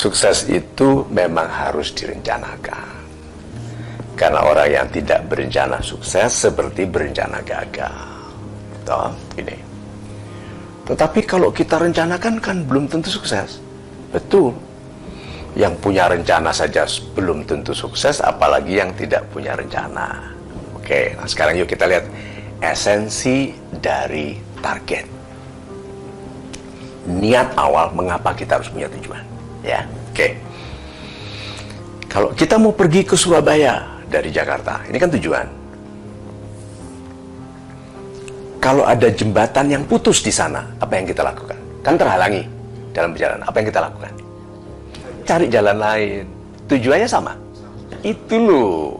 Sukses itu memang harus direncanakan. Karena orang yang tidak berencana sukses seperti berencana gagal. Toh, ini. Tetapi kalau kita rencanakan kan belum tentu sukses. Betul. Yang punya rencana saja belum tentu sukses, apalagi yang tidak punya rencana. Oke, nah sekarang yuk kita lihat esensi dari target. Niat awal mengapa kita harus punya tujuan. Ya, oke. Kalau kita mau pergi ke Surabaya dari Jakarta, ini kan tujuan. Kalau ada jembatan yang putus di sana, apa yang kita lakukan? Kan terhalangi dalam perjalanan. Apa yang kita lakukan? Cari jalan lain. Tujuannya sama. Itu loh.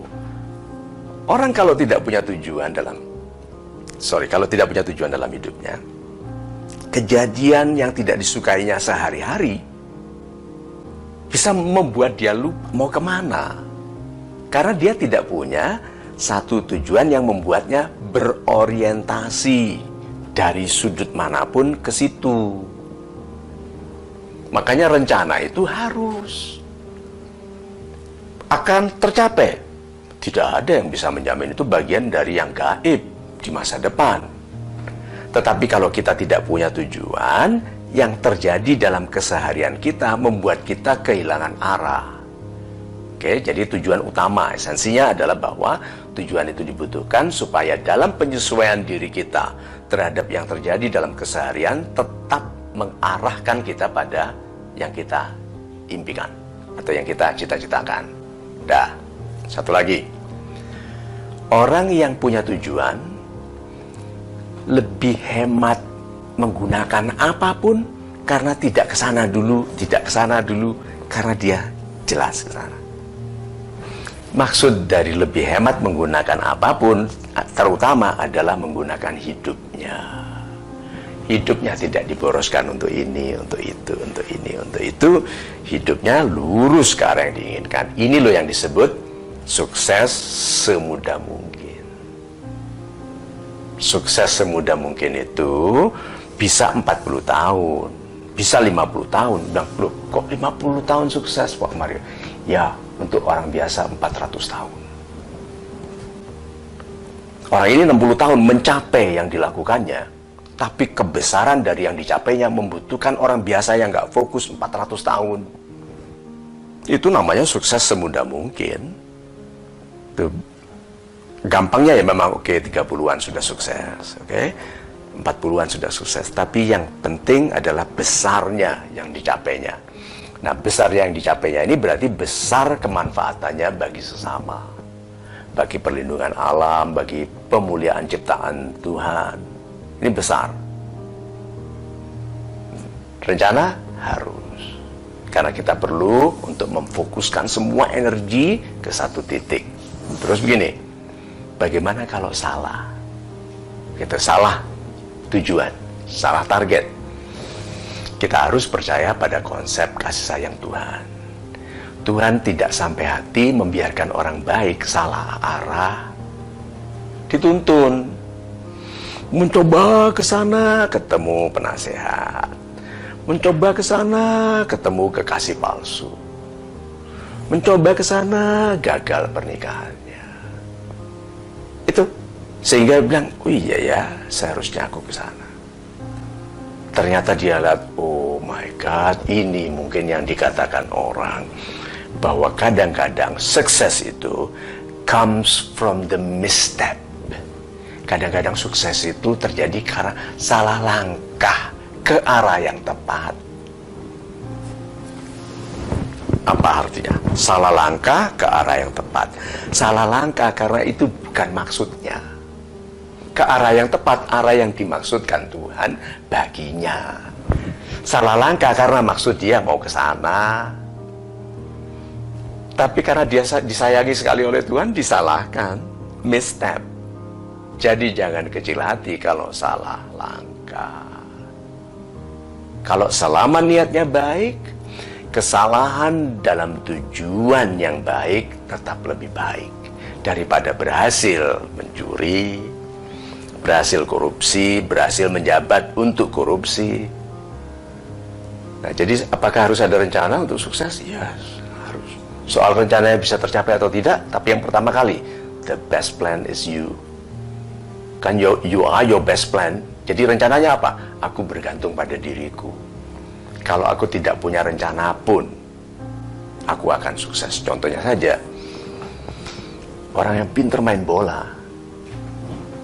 Orang kalau tidak punya tujuan kalau tidak punya tujuan dalam hidupnya, kejadian yang tidak disukainya sehari-hari bisa membuat dia lupa mau kemana. Karena dia tidak punya satu tujuan yang membuatnya berorientasi dari sudut manapun ke situ. Makanya rencana itu harus akan tercapai. Tidak ada yang bisa menjamin, itu bagian dari yang gaib di masa depan. Tetapi kalau kita tidak punya tujuan, yang terjadi dalam keseharian kita membuat kita kehilangan arah. Oke, jadi tujuan utama, esensinya adalah bahwa tujuan itu dibutuhkan supaya dalam penyesuaian diri kita terhadap yang terjadi dalam keseharian tetap mengarahkan kita pada yang kita impikan atau yang kita cita-citakan. Dah, satu lagi. Orang yang punya tujuan lebih hemat menggunakan apapun karena tidak kesana dulu, karena dia jelas ke sana. Maksud dari lebih hemat menggunakan apapun terutama adalah menggunakan hidupnya. Hidupnya tidak diboroskan untuk ini, untuk itu, untuk ini, untuk itu. Hidupnya lurus ke arah yang diinginkan. Ini loh yang disebut sukses semudah mungkin. Sukses semudah mungkin itu bisa 40 tahun, bisa 50 tahun. Bilang, loh, kok 50 tahun sukses Pak Mario? Ya, untuk orang biasa 400 tahun. Orang ini 60 tahun mencapai yang dilakukannya, tapi kebesaran dari yang dicapainya membutuhkan orang biasa yang nggak fokus 400 tahun. Itu namanya sukses semudah mungkin. Tuh. Gampangnya ya memang oke, 30-an sudah sukses, oke, 40-an sudah sukses. Tapi yang penting adalah besarnya yang dicapainya. Nah, besar yang dicapainya ini berarti besar kemanfaatannya bagi sesama, bagi perlindungan alam, bagi pemuliaan ciptaan Tuhan. Ini besar. Rencana harus. Karena kita perlu untuk memfokuskan semua energi ke satu titik. Terus begini, bagaimana kalau salah? Kita salah tujuan, salah target. Kita harus percaya pada konsep kasih sayang Tuhan. Tuhan tidak sampai hati membiarkan orang baik salah arah, dituntun. Mencoba ke sana ketemu penasehat, mencoba ke sana ketemu kekasih palsu, mencoba ke sana gagal pernikahannya. Itu sehingga bilang, oh iya ya, seharusnya aku ke sana. Ternyata dia lihat, oh my God, ini mungkin yang dikatakan orang bahwa kadang-kadang sukses itu comes from the misstep. Kadang-kadang sukses itu terjadi karena salah langkah ke arah yang tepat. Apa artinya? Salah langkah ke arah yang tepat. Salah langkah karena itu bukan maksudnya. Ke arah yang tepat, arah yang dimaksudkan Tuhan baginya. Salah langkah karena maksud dia mau ke sana. Tapi karena dia disayangi sekali oleh Tuhan, disalahkan. Misstep. Jadi jangan kecil hati kalau salah langkah. Kalau selama niatnya baik, kesalahan dalam tujuan yang baik tetap lebih baik daripada berhasil mencuri, berhasil korupsi, berhasil menjabat untuk korupsi. Nah, jadi apakah harus ada rencana untuk sukses? Ya, harus. Soal rencananya bisa tercapai atau tidak, tapi yang pertama kali, the best plan is you. Kan you are your best plan. Jadi rencananya apa? Aku bergantung pada diriku. Kalau aku tidak punya rencana pun, aku akan sukses. Contohnya saja, orang yang pintar main bola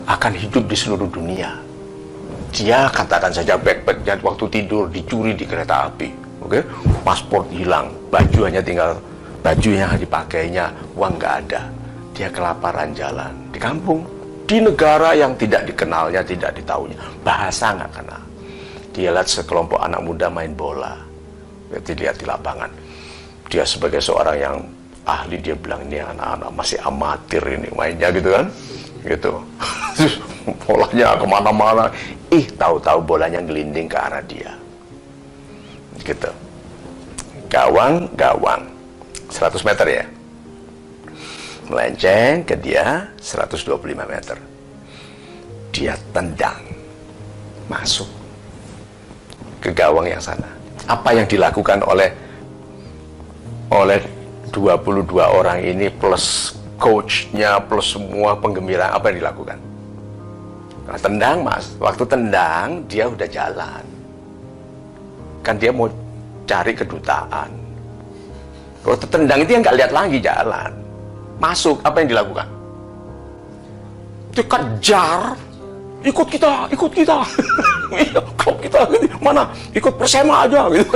akan hidup di seluruh dunia. Dia katakan saja backpacknya waktu tidur dicuri di kereta api, oke? Paspor hilang, baju hanya tinggal baju yang dipakainya, uang nggak ada. Dia kelaparan jalan di kampung, di negara yang tidak dikenalnya, tidak ditahunya, bahasa nggak kenal. Dia lihat sekelompok anak muda main bola, berarti lihat di lapangan. Dia sebagai seorang yang ahli, dia bilang ini anak-anak masih amatir ini mainnya gitu kan, gitu. Bolanya kemana-mana, tahu-tahu bolanya gelinding ke arah dia, gitu. Gawang 100 meter ya, melenceng ke dia 125 meter, dia tendang masuk ke gawang yang sana. Apa yang dilakukan oleh 22 orang ini plus coachnya plus semua penggembira, apa yang dilakukan? Nah, tendang mas, waktu tendang dia udah jalan, kan dia mau cari kedutaan. Waktu tendang itu yang nggak lihat lagi jalan, masuk, apa yang dilakukan? Dikejar, ikut kita, klub kita, mana? Ikut Persema aja, gitu.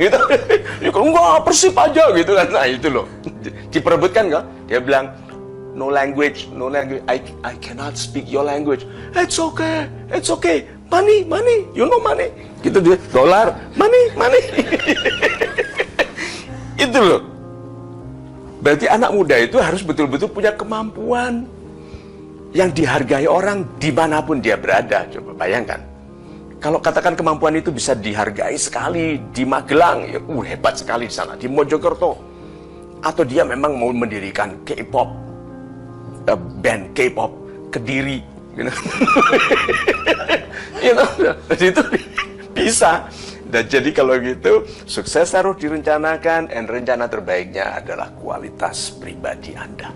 Gitu, ikut enggak Persib aja, gitu kan? Nah itu loh, diperebutkan kan? Dia bilang, no language, I cannot speak your language. It's okay, money, you know money. Gitu dia, dolar, money. Itu loh. Berarti anak muda itu harus betul-betul punya kemampuan yang dihargai orang dimanapun dia berada. Coba bayangkan, kalau katakan kemampuan itu bisa dihargai sekali di Magelang, ya, hebat sekali di sana, di Mojokerto, atau dia memang mau mendirikan K-pop, band K-pop Kediri, gitu. Itu bisa. Dan jadi kalau gitu, sukses harus direncanakan, dan rencana terbaiknya adalah kualitas pribadi Anda.